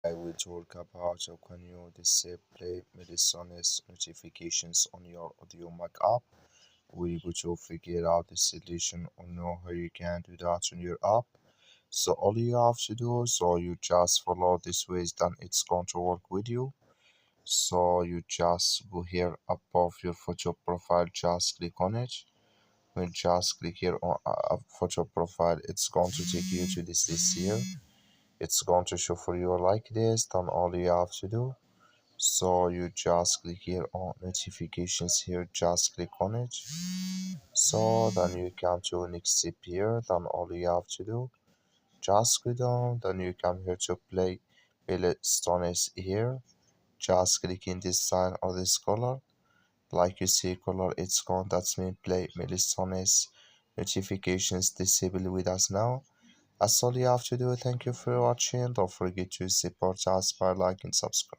I will talk about how can you display Milestones notifications on your Audiomack app. We're going to figure out the solution or know how you can do that on your app. So all you have to do, so you just follow this ways, then it's going to work with you. So you just go here above your photo profile, just click on it. When you just click here on a photo profile, it's going to take you to this list here. It's going to show for you like this. Then all you have to do, so you just click here on notifications here, just click on it. So then you come to next step here. Then all you have to do, just go down. Then you come here to play Milestones here. Just click in this sign or this color. Like you see color, it's gone. That's mean play Milestones notifications disable with us now. That's all you have to do. Thank you for watching. Don't forget to support us by liking, subscribe.